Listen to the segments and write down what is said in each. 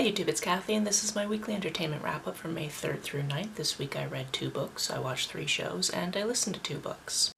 YouTube, it's Kathy, and this is my weekly entertainment wrap-up from May 3rd through 9th. This week I read 2 books, I watched 3 shows, and I listened to 2 books.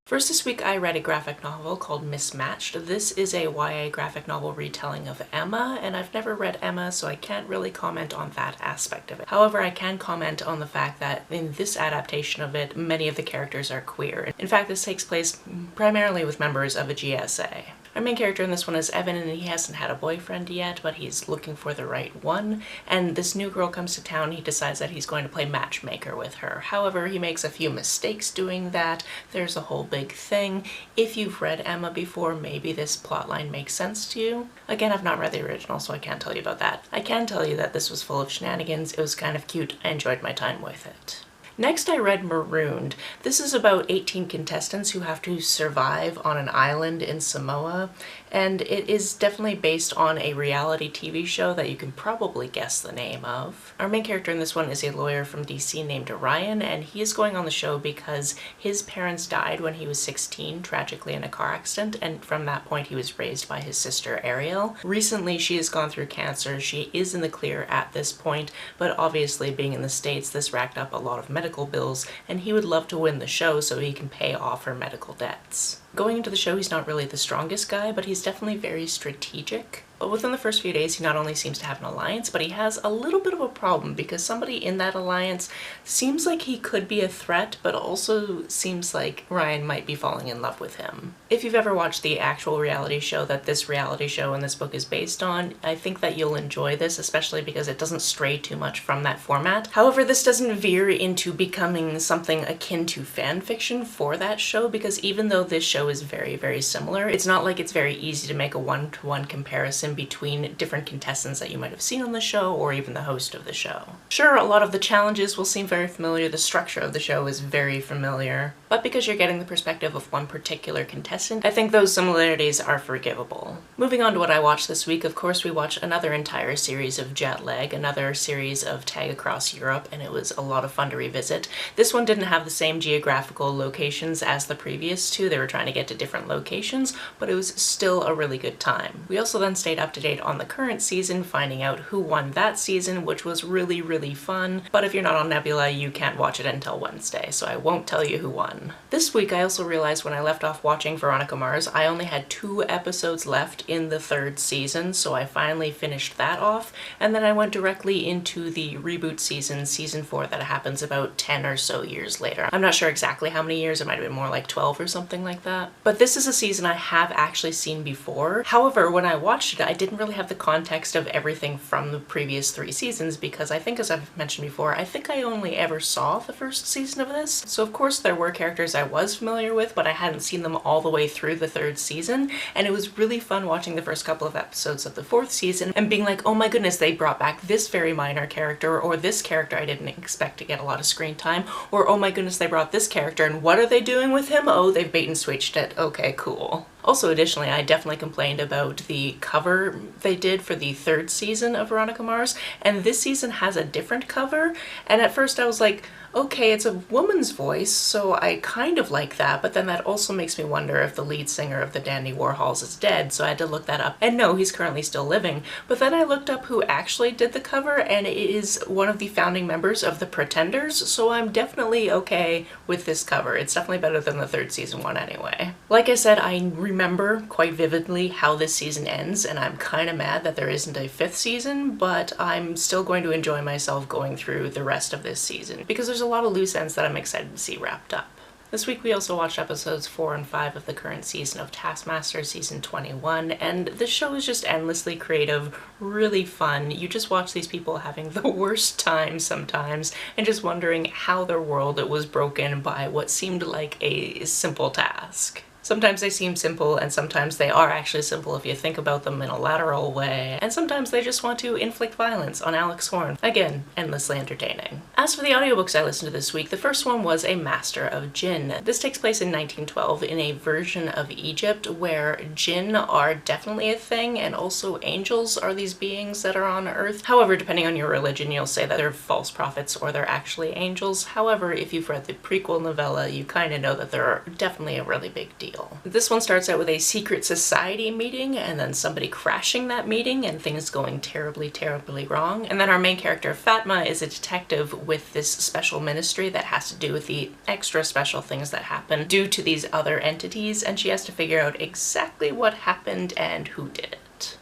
First this week I read a graphic novel called Mismatched. This is a YA graphic novel retelling of Emma, and I've never read Emma, so I can't really comment on that aspect of it. However, I can comment on the fact that in this adaptation of it, many of the characters are queer. In fact, this takes place primarily with members of a GSA. Our main character in this one is Evan, and he hasn't had a boyfriend yet, but he's looking for the right one. And this new girl comes to town, he decides that he's going to play matchmaker with her. However, he makes a few mistakes doing that. There's a whole big thing. If you've read Emma before, maybe this plotline makes sense to you. Again, I've not read the original, so I can't tell you about that. I can tell you that this was full of shenanigans. It was kind of cute. I enjoyed my time with it. Next I read Marooned. This is about 18 contestants who have to survive on an island in Samoa, and it is definitely based on a reality TV show that you can probably guess the name of. Our main character in this one is a lawyer from DC named Ryan, and he is going on the show because his parents died when he was 16, tragically in a car accident, and from that point he was raised by his sister Ariel. Recently she has gone through cancer. She is in the clear at this point, but obviously being in the States, this racked up a lot of medical bills, and he would love to win the show so he can pay off her medical debts. Going into the show, he's not really the strongest guy, but he's definitely very strategic. But within the first few days, he not only seems to have an alliance, but he has a little bit of a problem because somebody in that alliance seems like he could be a threat, but also seems like Ryan might be falling in love with him. If you've ever watched the actual reality show that this reality show in this book is based on, I think that you'll enjoy this, especially because it doesn't stray too much from that format. However, this doesn't veer into becoming something akin to fan fiction for that show, because even though this show is very, very similar, it's not like it's very easy to make a one-to-one comparison between different contestants that you might have seen on the show or even the host of the show. Sure, a lot of the challenges will seem very familiar, the structure of the show is very familiar, but because you're getting the perspective of one particular contestant, I think those similarities are forgivable. Moving on to what I watched this week, of course we watched another entire series of Jet Lag, another series of Tag Across Europe, and it was a lot of fun to revisit. This one didn't have the same geographical locations as the previous two. They were trying to get to different locations, but it was still a really good time. We also then stayed up to date on the current season, finding out who won that season, which was really, really fun. But if you're not on Nebula, you can't watch it until Wednesday, so I won't tell you who won. This week I also realized when I left off watching Veronica Mars, I only had 2 episodes left in the 3rd season, so I finally finished that off, and then I went directly into the reboot season, season 4, that happens about 10 or so years later. I'm not sure exactly how many years, it might have been more like 12 or something like that. But this is a season I have actually seen before. However, when I watched it, I didn't really have the context of everything from the previous 3 seasons because I think, as I've mentioned before, I think I only ever saw the 1st season of this. So of course there were characters I was familiar with, but I hadn't seen them all the way through the 3rd season, and it was really fun watching the first couple of episodes of the 4th season and being like, oh my goodness, they brought back this very minor character, or this character I didn't expect to get a lot of screen time, or oh my goodness, they brought this character and what are they doing with him? Oh, they've bait and switched it. Okay, cool. Also, additionally, I definitely complained about the cover they did for the 3rd season of Veronica Mars, and this season has a different cover, and at first I was like, okay, it's a woman's voice, so I kind of like that, but then that also makes me wonder if the lead singer of the Dandy Warhols is dead, so I had to look that up. And no, he's currently still living. But then I looked up who actually did the cover, and it is one of the founding members of the Pretenders, so I'm definitely okay with this cover. It's definitely better than the 3rd season one anyway. Like I said, I remember quite vividly how this season ends, and I'm kind of mad that there isn't a 5th season, but I'm still going to enjoy myself going through the rest of this season, because there's a lot of loose ends that I'm excited to see wrapped up. This week we also watched episodes 4 and 5 of the current season of Taskmaster, season 21, and this show is just endlessly creative, really fun. You just watch these people having the worst time sometimes and just wondering how their world was broken by what seemed like a simple task. Sometimes they seem simple, and sometimes they are actually simple if you think about them in a lateral way, and sometimes they just want to inflict violence on Alex Horne. Again, endlessly entertaining. As for the audiobooks I listened to this week, the first one was A Master of Djinn. This takes place in 1912 in a version of Egypt where Djinn are definitely a thing, and also angels are these beings that are on Earth. However, depending on your religion, you'll say that they're false prophets or they're actually angels. However, if you've read the prequel novella, you kind of know that they're definitely a really big deal. deal. This one starts out with a secret society meeting and then somebody crashing that meeting and things going terribly, terribly wrong. And then our main character, Fatma, is a detective with this special ministry that has to do with the extra special things that happen due to these other entities, and she has to figure out exactly what happened and who did it.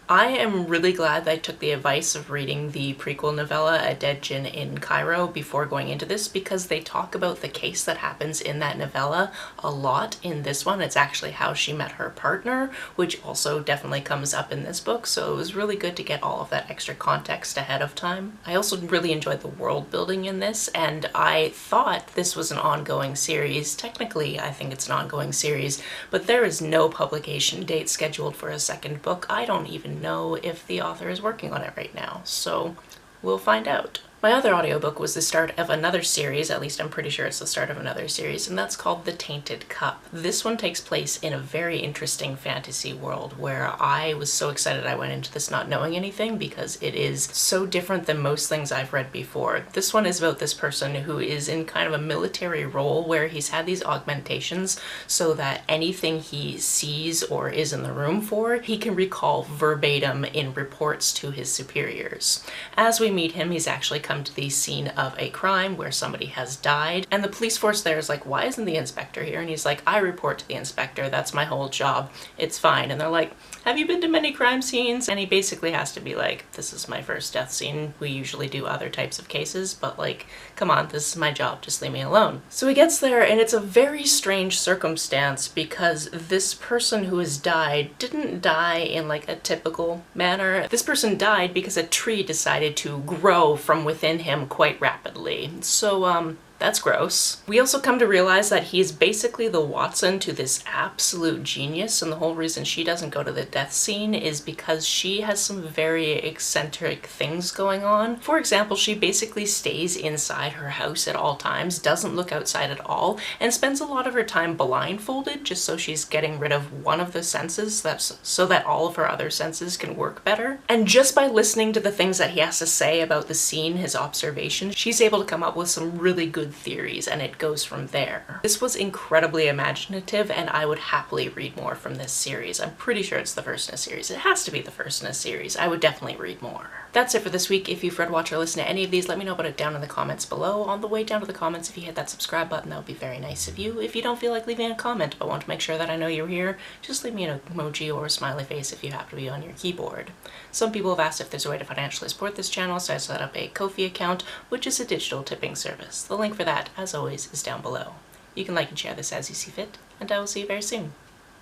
I am really glad that I took the advice of reading the prequel novella, A Dead Djinn in Cairo, before going into this, because they talk about the case that happens in that novella a lot in this one. It's actually how she met her partner, which also definitely comes up in this book, so it was really good to get all of that extra context ahead of time. I also really enjoyed the world building in this, and I thought this was an ongoing series. Technically, I think it's an ongoing series, but there is no publication date scheduled for a second book. I don't even know if the author is working on it right now, so we'll find out. My other audiobook was the start of another series, at least I'm pretty sure it's the start of another series, and that's called The Tainted Cup. This one takes place in a very interesting fantasy world where I was so excited I went into this not knowing anything because it is so different than most things I've read before. This one is about this person who is in kind of a military role where he's had these augmentations so that anything he sees or is in the room for, he can recall verbatim in reports to his superiors. As we meet him, he's actually come to the scene of a crime where somebody has died, and the police force there is like, why isn't the inspector here? And he's like, I report to the inspector, that's my whole job, it's fine. And they're like, have you been to many crime scenes? And he basically has to be like, this is my first death scene, we usually do other types of cases, but like, come on, this is my job, just leave me alone. So he gets there, and it's a very strange circumstance because this person who has died didn't die in like a typical manner. This person died because a tree decided to grow from within him quite rapidly. So that's gross. We also come to realize that he's basically the Watson to this absolute genius, and the whole reason she doesn't go to the death scene is because she has some very eccentric things going on. For example, she basically stays inside her house at all times, doesn't look outside at all, and spends a lot of her time blindfolded just so she's getting rid of one of the senses so that all of her other senses can work better. And just by listening to the things that he has to say about the scene, his observations, she's able to come up with some really good theories, and it goes from there. This was incredibly imaginative, and I would happily read more from this series. I'm pretty sure it's the first in a series. It has to be the first in a series. I would definitely read more. That's it for this week. If you've read, watched, or listened to any of these, let me know about it down in the comments below. On the way down to the comments, if you hit that subscribe button, that would be very nice of you. If you don't feel like leaving a comment but want to make sure that I know you're here, just leave me an emoji or a smiley face if you happen to be on your keyboard. Some people have asked if there's a way to financially support this channel, so I set up a Ko-fi account, which is a digital tipping service. The link for that, as always, is down below. You can like and share this as you see fit, and I will see you very soon.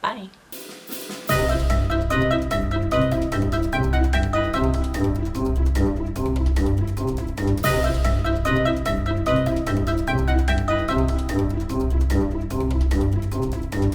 Bye!